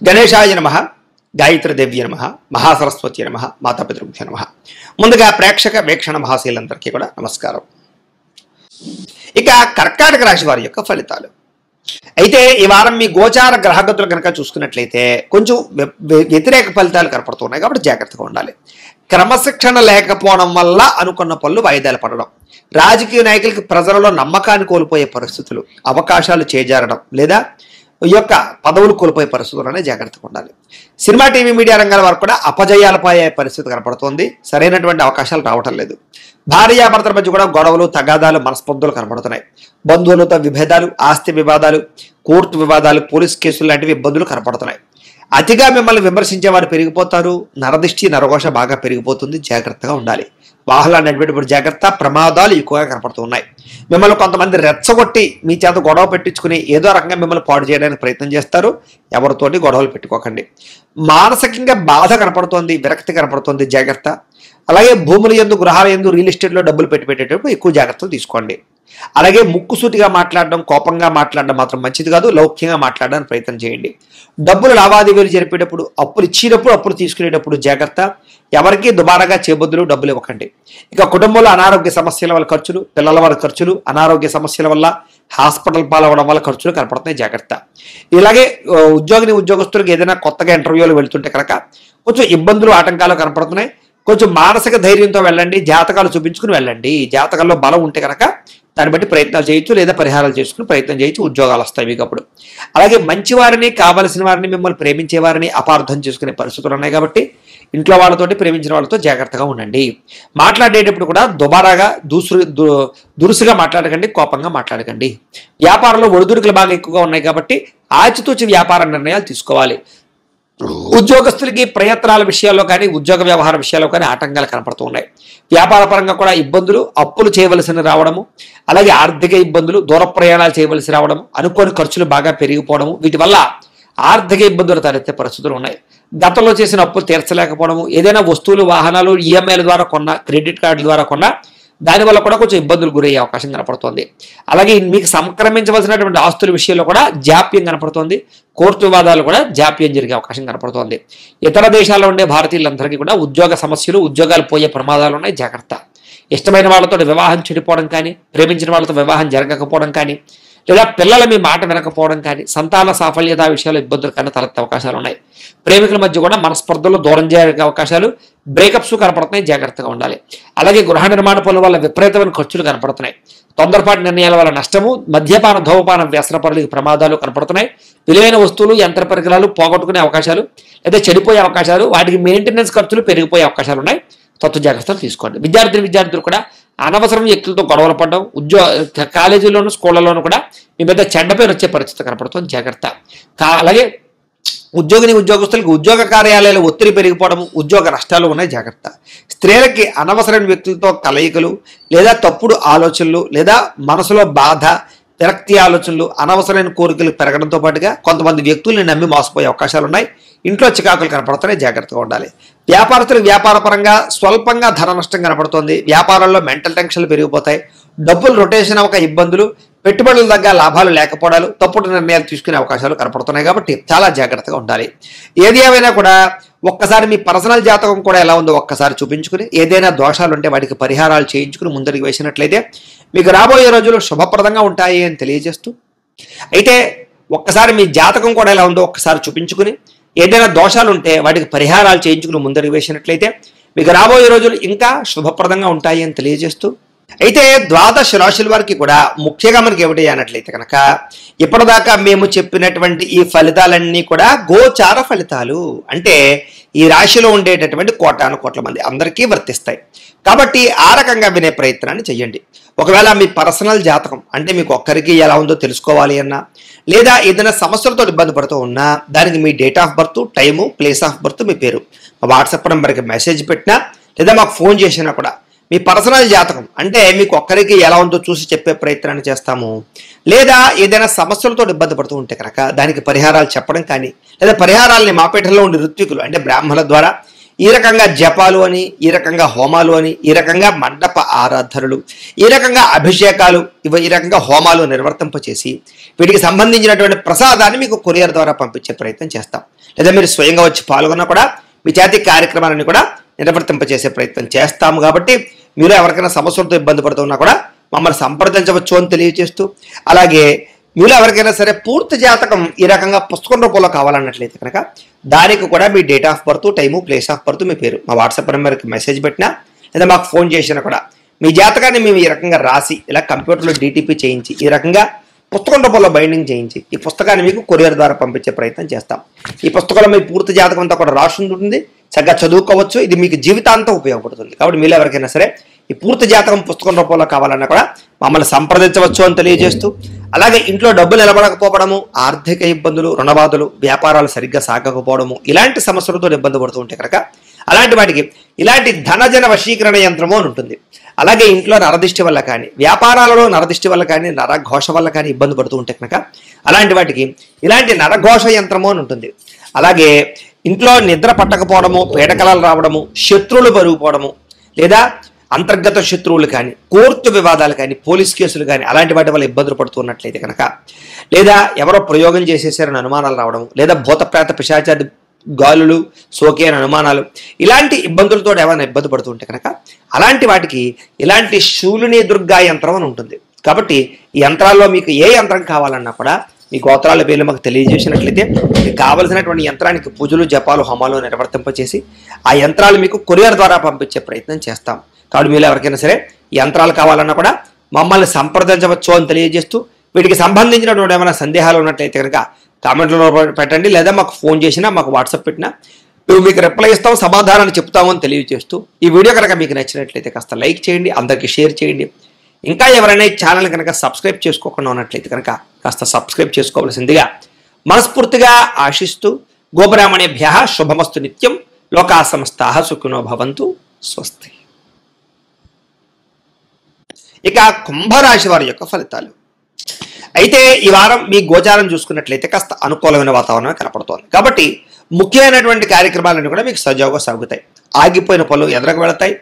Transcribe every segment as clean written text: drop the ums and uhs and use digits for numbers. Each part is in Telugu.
గణేశాయ నమః, గాయత్రీదేవ్య నమః, మహాసరస్వతి నమః, మాతాపితృభ్యో నమః. ముందుగా ప్రేక్షక వీక్షణ మహాశీలందరికీ కూడా నమస్కారం. ఇక కర్కాటక రాశి వారి యొక్క ఫలితాలు. అయితే ఈ వారం మీ గోచార గ్రహగతులు కనుక చూసుకున్నట్లయితే కొంచెం వ్యతిరేక ఫలితాలు కనపడుతున్నాయి కాబట్టి జాగ్రత్తగా ఉండాలి. క్రమశిక్షణ లేకపోవడం వల్ల అనుకున్న పనులు వాయిదాలు పడడం, రాజకీయ నాయకులకి ప్రజలలో నమ్మకాన్ని కోల్పోయే పరిస్థితులు, అవకాశాలు చేజారడం లేదా ఈ యొక్క పదవులు కోల్పోయే పరిస్థితుల్లోనే జాగ్రత్తగా ఉండాలి. సినిమా టీవీ మీడియా రంగాల వారు కూడా అపజయాలపోయే పరిస్థితి కనపడుతోంది. సరైనటువంటి అవకాశాలు రావటం లేదు. భార్యాభర్తల మధ్య కూడా గొడవలు, తగాదాలు, మనస్పర్ధలు కనపడుతున్నాయి. బంధువులతో విభేదాలు, ఆస్తి వివాదాలు, కోర్టు వివాదాలు, పోలీస్ కేసులు లాంటివి ఇబ్బందులు కనపడుతున్నాయి. అతిగా మిమ్మల్ని విమర్శించే వారు పెరిగిపోతారు. నరదిష్టి, నరఘోష బాగా పెరిగిపోతుంది. జాగ్రత్తగా ఉండాలి. వాహనాలు నడిపేటప్పుడు జాగ్రత్త, ప్రమాదాలు ఎక్కువగా కనపడుతున్నాయి. మిమ్మల్ని కొంతమంది రెచ్చగొట్టి మీ చేత గొడవ పెట్టించుకుని ఏదో రకంగా మిమ్మల్ని పాడు చేయడానికి ప్రయత్నం చేస్తారు. ఎవరితోటి గొడవలు పెట్టుకోకండి. మానసికంగా బాధ కనపడుతోంది, విరక్తి కనపడుతోంది. జాగ్రత్త. అలాగే భూముల యందు, గృహాల యందు, రియల్ ఎస్టేట్లో డబ్బులు పెట్టేటప్పుడు ఎక్కువ జాగ్రత్తలు తీసుకోండి. అలాగే ముక్కుసూటిగా మాట్లాడడం, కోపంగా మాట్లాడడం మాత్రం మంచిది కాదు. లౌక్యంగా మాట్లాడడానికి ప్రయత్నం చేయండి. డబ్బులు లావాదేవీలు జరిపేటప్పుడు, అప్పులు ఇచ్చేటప్పుడు, అప్పులు తీసుకునేటప్పుడు జాగ్రత్త. ఎవరికి దుబారాగా చేబొద్దులు డబ్బులు ఇవ్వకండి. ఇక కుటుంబంలో అనారోగ్య సమస్యల వల్ల ఖర్చులు, పిల్లల వల్ల ఖర్చులు, అనారోగ్య సమస్యల వల్ల హాస్పిటల్ పాలవడం వల్ల ఖర్చులు కనపడుతున్నాయి. జాగ్రత్త. ఇలాగే ఉద్యోగస్తులకు ఏదైనా కొత్తగా ఇంటర్వ్యూలు వెళ్తుంటే కనుక కొంచెం ఇబ్బందులు, ఆటంకాలు కనపడుతున్నాయి. కొంచెం మానసిక ధైర్యంతో వెళ్ళండి. జాతకాలు చూపించుకుని వెళ్ళండి. జాతకాల్లో బలం ఉంటే కనుక దాన్ని బట్టి ప్రయత్నాలు చేయొచ్చు లేదా పరిహారాలు చేసుకుని ప్రయత్నం చేయొచ్చు. ఉద్యోగాలు వస్తాయి మీకు అప్పుడు. అలాగే మంచి వారిని, కావలసిన వారిని, మిమ్మల్ని ప్రేమించే వారిని అపార్థం చేసుకునే పరిస్థితులు ఉన్నాయి కాబట్టి ఇంట్లో వాళ్ళతోటి, ప్రేమించిన వాళ్ళతో జాగ్రత్తగా ఉండండి. మాట్లాడేటప్పుడు కూడా దుబారాగా దురుసుగా మాట్లాడకండి, కోపంగా మాట్లాడకండి. వ్యాపారంలో ఒడిదుడుకులు బాగా ఎక్కువగా ఉన్నాయి కాబట్టి ఆచితూచి వ్యాపార నిర్ణయాలు తీసుకోవాలి. ఉద్యోగస్తులకి ప్రయత్నాల విషయాల్లో కానీ, ఉద్యోగ వ్యవహార విషయాల్లో కానీ ఆటంకాలు కనపడుతూ ఉన్నాయి. వ్యాపార పరంగా కూడా ఇబ్బందులు, అప్పులు చేయవలసి రావడము, అలాగే ఆర్థిక ఇబ్బందులు, దూర ప్రయాణాలు చేయవలసి రావడము, అనుకోని ఖర్చులు బాగా పెరిగిపోవడము, వీటి వల్ల ఆర్థిక ఇబ్బందులు తలెత్తే పరిస్థితులు ఉన్నాయి. గతంలో చేసిన అప్పులు తీర్చలేకపోవడము, ఏదైనా వస్తువులు, వాహనాలు ఈఎంఐల ద్వారా కొన్నా, క్రెడిట్ కార్డుల ద్వారా కొన్నా దానివల్ల కూడా కొంచెం ఇబ్బందులు గురయ్యే అవకాశం కనపడుతోంది. అలాగే మీకు సంక్రమించవలసినటువంటి ఆస్తుల విషయంలో కూడా జాప్యం కనపడుతోంది. కోర్టు వివాదాలు కూడా జాప్యం జరిగే అవకాశం కనపడుతోంది. ఇతర దేశాల్లో ఉండే భారతీయులందరికీ కూడా ఉద్యోగ సమస్యలు, ఉద్యోగాలు పోయే ప్రమాదాలు ఉన్నాయి. జాగ్రత్త. ఇష్టమైన వాళ్ళతో వివాహం చెడిపోవడం కానీ, ప్రేమించిన వాళ్ళతో వివాహం జరగకపోవడం కానీ, లేదా పిల్లల మీ మాట వినకపోవడం కానీ, సంతాన సాఫల్యత విషయాలు ఇబ్బందులు కానీ తలెత్తే అవకాశాలు ఉన్నాయి. ప్రేమికుల మధ్య కూడా మనస్పర్ధలు, దూరం జరిగే అవకాశాలు, బ్రేకప్స్ కనపడుతున్నాయి. జాగ్రత్తగా ఉండాలి. అలాగే గృహ నిర్మాణ పనుల వల్ల విపరీతమైన ఖర్చులు కనపడుతున్నాయి. తొందరపాటు నిర్ణయాల వల్ల నష్టము, మద్యపాన, ధూమపాన వ్యసన పనులకి ప్రమాదాలు కనపడుతున్నాయి. విలువైన వస్తువులు, యంత్ర పరికరాలు పోగొట్టుకునే అవకాశాలు లేదా చెడిపోయే అవకాశాలు, వాటికి మెయింటెనెన్స్ ఖర్చులు పెరిగిపోయే అవకాశాలు ఉన్నాయి. జాగ్రత్తలు తీసుకోండి. విద్యార్థులు కూడా అనవసరం వ్యక్తులతో గొడవలు పడడం, కాలేజీల్లోనూ, స్కూళ్లలోనూ కూడా మీ మీద చెడ్డ పేరు వచ్చే పరిస్థితి కనపడుతుంది. జాగ్రత్త. అలాగే ఉద్యోగస్తులకు ఉద్యోగ కార్యాలయాలు ఒత్తిడి పెరిగిపోవడము, ఉద్యోగ నష్టాలు ఉన్నాయి. జాగ్రత్త. స్త్రీలకి అనవసరమైన వ్యక్తులతో కలయికలు లేదా తప్పుడు ఆలోచనలు లేదా మనసులో బాధ, విరక్తి ఆలోచనలు, అనవసరమైన కోరికలు పెరగడంతో పాటుగా కొంతమంది వ్యక్తుల్ని నమ్మి మోసపోయే అవకాశాలు ఉన్నాయి. ఇంట్లో చికాకులు కనపడుతున్నాయి. జాగ్రత్తగా ఉండాలి. వ్యాపారస్తులకు వ్యాపార పరంగా స్వల్పంగా ధన నష్టం కనపడుతోంది. వ్యాపారంలో మెంటల్ టెన్షన్లు పెరిగిపోతాయి. డబ్బులు రొటేషన్ అవ్వక ఇబ్బందులు, పెట్టుబడుల దగ్గర లాభాలు లేకపోవడాలు, తప్పుడు నిర్ణయాలు తీసుకునే అవకాశాలు కనపడుతున్నాయి కాబట్టి చాలా జాగ్రత్తగా ఉండాలి. ఏది ఏమైనా కూడా ఒక్కసారి మీ పర్సనల్ జాతకం కూడా ఎలా ఉందో ఒక్కసారి చూపించుకుని, ఏదైనా దోషాలు ఉంటే వాటికి పరిహారాలు చేయించుకుని ముందరికి వేసినట్లయితే మీకు రాబోయే రోజులు శుభప్రదంగా ఉంటాయి అని తెలియజేస్తూ, అయితే ఒక్కసారి మీ జాతకం కూడా ఎలా ఉందో ఒక్కసారి చూపించుకుని, ఏదైనా దోషాలు ఉంటే వాటికి పరిహారాలు చేయించుకుని ముందరికి వేసినట్లయితే మీకు రాబోయే రోజులు ఇంకా శుభప్రదంగా ఉంటాయి అని తెలియజేస్తూ, అయితే ద్వాదశ రాశుల వారికి కూడా ముఖ్యంగా మనకి ఏమిటి అన్నట్లయితే కనుక ఇప్పటిదాకా మేము చెప్పినటువంటి ఈ ఫలితాలన్నీ కూడా గోచార ఫలితాలు. అంటే ఈ రాశిలో ఉండేటటువంటి కోటాను కోట్ల మంది అందరికీ వర్తిస్తాయి. కాబట్టి ఆ రకంగా వినే ప్రయత్నాన్ని చెయ్యండి. ఒకవేళ మీ పర్సనల్ జాతకం అంటే మీకు ఒక్కరికి ఎలా ఉందో తెలుసుకోవాలి అన్నా, లేదా ఏదైనా సమస్యలతో ఇబ్బంది పడుతూ ఉన్నా దానికి మీ date of birth, time, place of birth, మీ పేరు మా వాట్సాప్ నెంబర్కి మెసేజ్ పెట్టినా లేదా మాకు ఫోన్ చేసినా కూడా మీ పర్సనల్ జాతకం అంటే మీకు ఒక్కరికి ఎలా ఉందో చూసి చెప్పే ప్రయత్నాన్ని చేస్తాము. లేదా ఏదైనా సమస్యలతో ఇబ్బంది పడుతూ ఉంటే కనుక దానికి పరిహారాలు చెప్పడం కానీ, లేదా పరిహారాలని మాపేటలో ఉండే ఋత్వికులు అంటే బ్రాహ్మణుల ద్వారా ఈ రకంగా జపాలు అని, ఈ రకంగా హోమాలు అని, ఈ రకంగా మండప ఆరాధనలు, ఈ రకంగా అభిషేకాలు, ఈ రకంగా హోమాలు నిర్వర్తింపచేసి వీటికి సంబంధించినటువంటి ప్రసాదాన్ని మీకు కొరియర్ ద్వారా పంపించే ప్రయత్నం చేస్తాం. లేదా మీరు స్వయంగా వచ్చి పాల్గొన్నా కూడా మీ చేతి కార్యక్రమాలను కూడా నిర్వర్తింపచేసే ప్రయత్నం చేస్తాము. కాబట్టి మీరు ఎవరికైనా సమస్యలతో ఇబ్బంది పడుతున్నా కూడా మమ్మల్ని సంప్రదించవచ్చు అని తెలియజేస్తూ, అలాగే మీరు ఎవరికైనా సరే పూర్తి జాతకం ఈ రకంగా పుస్తకం రూపంలో కావాలన్నట్లయితే కనుక దానికి కూడా మీ date of birth, time, place of birth, మీ పేరు మా వాట్సాప్ నెంబర్కి మెసేజ్ పెట్టినా లేదా మాకు ఫోన్ చేసినా కూడా మీ జాతకాన్ని మేము ఈ రకంగా రాసి ఇలా కంప్యూటర్లో DTP చేయించి ఈ రకంగా పుస్తకం రూపంలో బైండింగ్ చేయించి ఈ పుస్తకాన్ని మీకు కొరియర్ ద్వారా పంపించే ప్రయత్నం చేస్తాం. ఈ పుస్తకంలో మీ పూర్తి జాతకం అంతా కూడా రాసి ఉంటుంది, చక్కగా చదువుకోవచ్చు. ఇది మీకు జీవితాంతం ఉపయోగపడుతుంది. కాబట్టి మీరు ఎవరికైనా సరే ఈ పూర్తి జాతకం పుస్తకం రూపంలో కావాలన్నా కూడా మమ్మల్ని సంప్రదించవచ్చు అని తెలియజేస్తూ, అలాగే ఇంట్లో డబ్బు నిలబడకపోవడము, ఆర్థిక ఇబ్బందులు, రుణబాధలు, వ్యాపారాలు సరిగ్గా సాగకపోవడము, ఇలాంటి సమస్యలతో ఇబ్బంది పడుతూ ఉంటే కనుక అలాంటి వాటికి ఇలాంటి ధనజన వశీకరణ యంత్రము అని ఉంటుంది. అలాగే ఇంట్లో నరదిష్టి వల్ల కానీ, వ్యాపారాలలో నరదిష్టి వల్ల కానీ, నరఘోష వల్ల కానీ ఇబ్బంది పడుతూ ఉంటే కనుక అలాంటి వాటికి ఇలాంటి నరఘోష యంత్రము అని ఉంటుంది. అలాగే ఇంట్లో నిద్ర పట్టకపోవడము, పీడకలలు రావడము, శత్రువులు పెరిగిపోవడము, లేదా అంతర్గత శత్రువులు కానీ, కోర్టు వివాదాలు కానీ, పోలీస్ కేసులు కానీ అలాంటి వాటి వల్ల ఇబ్బందులు పడుతున్నట్లయితే కనుక, లేదా ఎవరో ప్రయోగం చేసేసారని అనుమానాలు రావడం, లేదా భూతప్రేత పిశాచాది గాలులు సోకే అని అనుమానాలు, ఇలాంటి ఇబ్బందులతో ఏమైనా ఇబ్బంది పడుతుంటే కనుక అలాంటి వాటికి ఇలాంటి శూలిని దుర్గా యంత్రం అని ఉంటుంది. కాబట్టి ఈ యంత్రాల్లో మీకు ఏ యంత్రం కావాలన్నా కూడా మీ గోత్రాల పేర్లు మాకు తెలియజేసినట్లయితే మీకు కావలసినటువంటి యంత్రానికి పూజలు, జపాలు, హోమాలు నిర్వర్తింపచేసి ఆ యంత్రాలు మీకు కొరియర్ ద్వారా పంపించే ప్రయత్నం చేస్తాం. కాబట్టి మీరు ఎవరికైనా సరే యంత్రాలు కావాలన్నా కూడా మమ్మల్ని సంప్రదించవచ్చు అని తెలియజేస్తూ, వీటికి సంబంధించినటువంటి ఏమైనా సందేహాలు ఉన్నట్లయితే కనుక కామెంట్లో పెట్టండి, లేదా మాకు ఫోన్ చేసినా, మాకు వాట్సాప్ పెట్టినా మేము మీకు రిప్లై ఇస్తాం, సమాధానాన్ని చెప్తామని తెలియజేస్తూ, ఈ వీడియో కనుక మీకు నచ్చినట్లయితే కాస్త లైక్ చేయండి, అందరికీ షేర్ చేయండి. ఇంకా ఎవరైనా ఈ ఛానల్ కనుక సబ్స్క్రైబ్ చేసుకోకుండా ఉన్నట్లయితే కనుక కాస్త సబ్స్క్రైబ్ చేసుకోవాల్సిందిగా మనస్ఫూర్తిగా ఆశిస్తూ, గోబ్రాహ్మణేభ్యః శుభమస్తు నిత్యం, లోకా సమస్తాః సుఖినో భవంతు, స్వస్తి. ఇక కుంభరాశి వారి యొక్క ఫలితాలు. అయితే ఈ వారం మీ గోచారం చూసుకున్నట్లయితే కాస్త అనుకూలమైన వాతావరణం కనపడుతోంది. కాబట్టి ముఖ్యమైనటువంటి కార్యక్రమాలన్నీ కూడా మీకు సజావుగా సాగుతాయి. ఆగిపోయిన పనులు ఎదురకు వెళతాయి.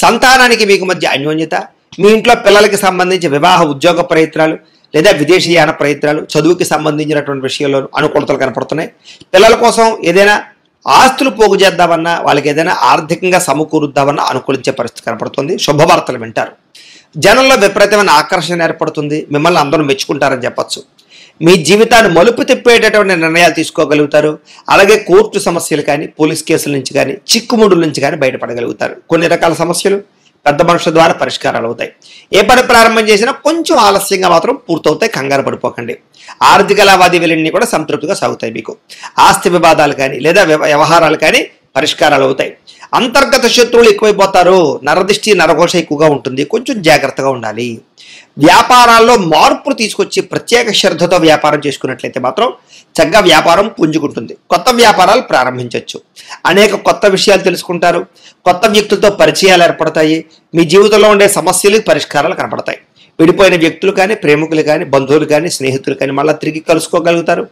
సంతానానికి మీకు మధ్య అన్యోన్యత, మీ ఇంట్లో పిల్లలకి సంబంధించి వివాహ ఉద్యోగ ప్రయత్నాలు లేదా విదేశీయాన ప్రయత్నాలు, చదువుకి సంబంధించినటువంటి విషయాల్లో అనుకూలతలు కనపడుతున్నాయి. పిల్లల కోసం ఏదైనా ఆస్తులు పోగు చేద్దామన్నా, వాళ్ళకి ఏదైనా ఆర్థికంగా సమకూరుద్దామన్నా అనుకూలించే పరిస్థితి కనపడుతుంది. శుభవార్తలు వింటారు. జనంలో విపరీతమైన ఆకర్షణ ఏర్పడుతుంది. మిమ్మల్ని అందరూ మెచ్చుకుంటారని చెప్పచ్చు. మీ జీవితాన్ని మలుపు తిప్పేటటువంటి నిర్ణయాలు తీసుకోగలుగుతారు. అలాగే కోర్టు సమస్యలు కానీ, పోలీస్ కేసుల నుంచి కానీ, చిక్కుముడుల నుంచి కానీ బయటపడగలుగుతారు. కొన్ని రకాల సమస్యలు పెద్ద మనుషుల ద్వారా పరిష్కారాలు అవుతాయి. ఏ పని ప్రారంభం చేసినా కొంచెం ఆలస్యంగా మాత్రం పూర్తవుతాయి, కంగారు పడిపోకండి. ఆర్థిక లావాదేవీలన్నీ కూడా సంతృప్తిగా సాగుతాయి. మీకు ఆస్తి వివాదాలు కానీ లేదా వ్యవహారాలు కానీ పరిష్కారాలు అవుతాయి. అంతర్గత శత్రువులు ఎక్కువైపోతారు. నరదిష్టి, నరఘోష ఎక్కువగా ఉంటుంది. కొంచెం జాగ్రత్తగా ఉండాలి. వ్యాపారాల్లో మార్పులు తీసుకొచ్చి ప్రత్యేక శ్రద్ధతో వ్యాపారం చేసుకున్నట్లయితే మాత్రం చక్కగా వ్యాపారం పుంజుకుంటుంది. కొత్త వ్యాపారాలు ప్రారంభించవచ్చు. అనేక కొత్త విషయాలు తెలుసుకుంటారు. కొత్త వ్యక్తులతో పరిచయాలు ఏర్పడతాయి. మీ జీవితంలో ఉండే సమస్యలకు పరిష్కారాలు కనపడతాయి. విడిపోయిన వ్యక్తులు కానీ, ప్రేమికులు కానీ, బంధువులు కానీ, స్నేహితులు కానీ మళ్ళీ తిరిగి కలుసుకోగలుగుతారు.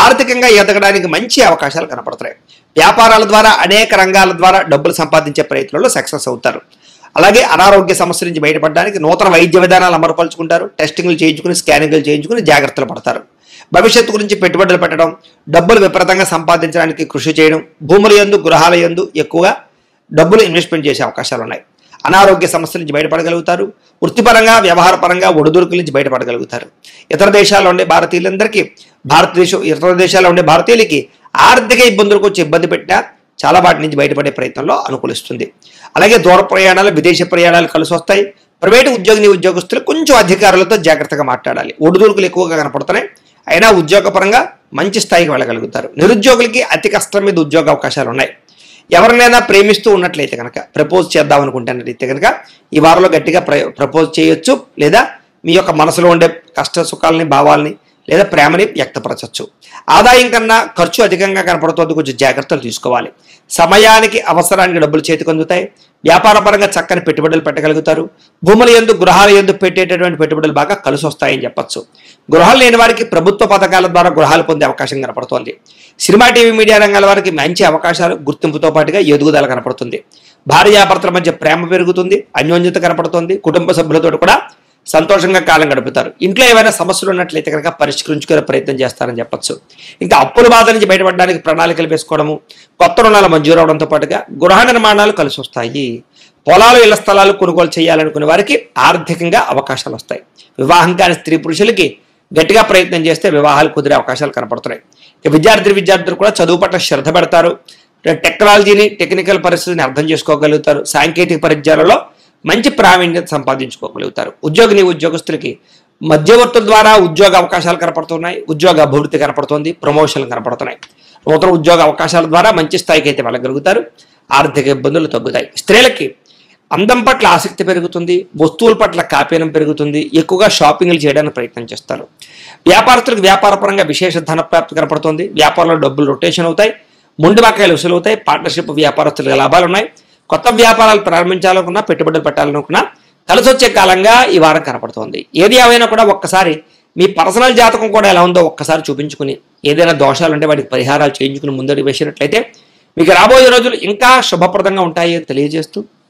ఆర్థికంగా ఎదగడానికి మంచి అవకాశాలు కనపడతాయి. వ్యాపారాల ద్వారా, అనేక రంగాల ద్వారా డబ్బులు సంపాదించే ప్రయత్నంలో సక్సెస్ అవుతారు. అలాగే అనారోగ్య సమస్యల నుంచి బయటపడడానికి నూతన వైద్య విధానాలు అమలుపరుచుకుంటారు. టెస్టింగ్లు చేయించుకుని, స్కానింగ్లు చేయించుకుని జాగ్రత్తలు పడతారు. భవిష్యత్తు గురించి పెట్టుబడులు పెట్టడం, డబ్బులు విపరీతంగా సంపాదించడానికి కృషి చేయడం, భూముల యందు, గృహాల యందు ఎక్కువగా డబ్బులు ఇన్వెస్ట్మెంట్ చేసే అవకాశాలు ఉన్నాయి. అనారోగ్య సమస్యల నుంచి బయటపడగలుగుతారు. వృత్తిపరంగా, వ్యవహారపరంగా ఒడిదుడుకుల నుంచి బయటపడగలుగుతారు. ఇతర దేశాల్లో ఉండే భారతీయులందరికీ, ఇతర దేశాల్లో ఉండే భారతీయులకి ఆర్థిక ఇబ్బందులకు వచ్చి ఇబ్బంది పెట్టినా చాలా వాటి నుంచి బయటపడే ప్రయత్నంలో అనుకూలిస్తుంది. అలాగే దూర ప్రయాణాలు, విదేశీ ప్రయాణాలు కలిసి వస్తాయి. ప్రైవేటు ఉద్యోగస్తులు కొంచెం అధికారులతో జాగ్రత్తగా మాట్లాడాలి. ఒడిదుడుకులు ఎక్కువగా కనపడుతున్నాయి. అయినా ఉద్యోగపరంగా మంచి స్థాయికి వెళ్ళగలుగుతారు. నిరుద్యోగులకి అతి కష్టం మీద ఉద్యోగ అవకాశాలు ఉన్నాయి. ఎవరినైనా ప్రేమిస్తూ ఉన్నట్లయితే కనుక, ప్రపోజ్ చేద్దాం అనుకుంటున్నట్లయితే కనుక ఈ వారంలో గట్టిగా ప్రపోజ్ చేయొచ్చు. లేదా మీ యొక్క మనసులో ఉండే కష్ట సుఖాలని, భావాలని లేదా ప్రేమని వ్యక్తపరచవచ్చు. ఆదాయం కన్నా ఖర్చు అధికంగా కనపడుతుంది, కొంచెం జాగ్రత్తలు తీసుకోవాలి. సమయానికి అవసరానికి డబ్బులు చేతికి అందుతాయి. వ్యాపార పరంగా చక్కని పెట్టుబడులు పెట్టగలుగుతారు. భూముల యందు గృహాల యందు పెట్టేటటువంటి పెట్టుబడులు బాగా కలిసి వస్తాయని చెప్పచ్చు. గృహాలు లేని వారికి ప్రభుత్వ పథకాల ద్వారా గృహాలు పొందే అవకాశం కనపడుతోంది. సినిమా, టీవీ, మీడియా రంగాల వారికి మంచి అవకాశాలు, గుర్తింపుతో పాటుగా ఎదుగుదల కనపడుతుంది. భార్యాభర్తల మధ్య ప్రేమ పెరుగుతుంది, అన్యోన్యత కనపడుతుంది. కుటుంబ సభ్యులతో కూడా సంతోషంగా కాలం గడుపుతారు. ఇంట్లో ఏమైనా సమస్యలు ఉన్నట్లయితే కనుక పరిష్కరించుకునే ప్రయత్నం చేస్తారని చెప్పచ్చు. ఇంకా అప్పుల బాధ నుంచి బయటపడడానికి ప్రణాళికలు వేసుకోవడము, కొత్త రుణాలు మంజూరు అవడంతో పాటుగా గృహ నిర్మాణాలు కలిసి వస్తాయి. పొలాలు, ఇళ్ల స్థలాలు కొనుగోలు చేయాలనుకునే వారికి ఆర్థికంగా అవకాశాలు వస్తాయి. వివాహం కాని స్త్రీ పురుషులకి గట్టిగా ప్రయత్నం చేస్తే వివాహాలు కుదిరే అవకాశాలు కనపడుతున్నాయి. ఇక విద్యార్థులు కూడా చదువు పట్ల శ్రద్ధ పెడతారు. టెక్నాలజీని, టెక్నికల్ పరిస్థితిని అర్థం చేసుకోగలుగుతారు. సాంకేతిక పరిజ్ఞానంలో మంచి ప్రావీణ్యత సంపాదించుకోగలుగుతారు. ఉద్యోగస్తులకి మధ్యవర్తుల ద్వారా ఉద్యోగ అవకాశాలు కనపడుతున్నాయి. ఉద్యోగ అభివృద్ధి కనపడుతుంది. ప్రమోషన్లు కనపడుతున్నాయి. నూతన ఉద్యోగ అవకాశాల ద్వారా మంచి స్థాయికి అయితే వెళ్ళగలుగుతారు. ఆర్థిక ఇబ్బందులు తగ్గుతాయి. స్త్రీలకి అందం పట్ల ఆసక్తి పెరుగుతుంది. వస్తువుల పట్ల కాపీనం పెరుగుతుంది. ఎక్కువగా షాపింగ్లు చేయడానికి ప్రయత్నం చేస్తారు. వ్యాపారస్తులకు వ్యాపారపరంగా విశేష ధన ప్రాప్తి కనపడుతుంది. వ్యాపారంలో డబ్బులు రొటేషన్ అవుతాయి. మొండి బకాయిలు వసూలవుతాయి. పార్ట్నర్షిప్ వ్యాపారస్తులకు లాభాలు ఉన్నాయి. కొత్త వ్యాపారాలు ప్రారంభించాలనుకున్నా, పెట్టుబడులు పెట్టాలనుకున్నా కలిసి వచ్చే కాలంగా ఈ వారం కనపడుతోంది. ఏది ఏమైనా కూడా ఒక్కసారి మీ పర్సనల్ జాతకం కూడా ఎలా ఉందో ఒక్కసారి చూపించుకుని, ఏదైనా దోషాలు ఉంటే వాటికి పరిహారాలు చేయించుకుని ముందడుగు వేసినట్లయితే మీకు రాబోయే రోజులు ఇంకా శుభప్రదంగా ఉంటాయి అని తెలియజేస్తూ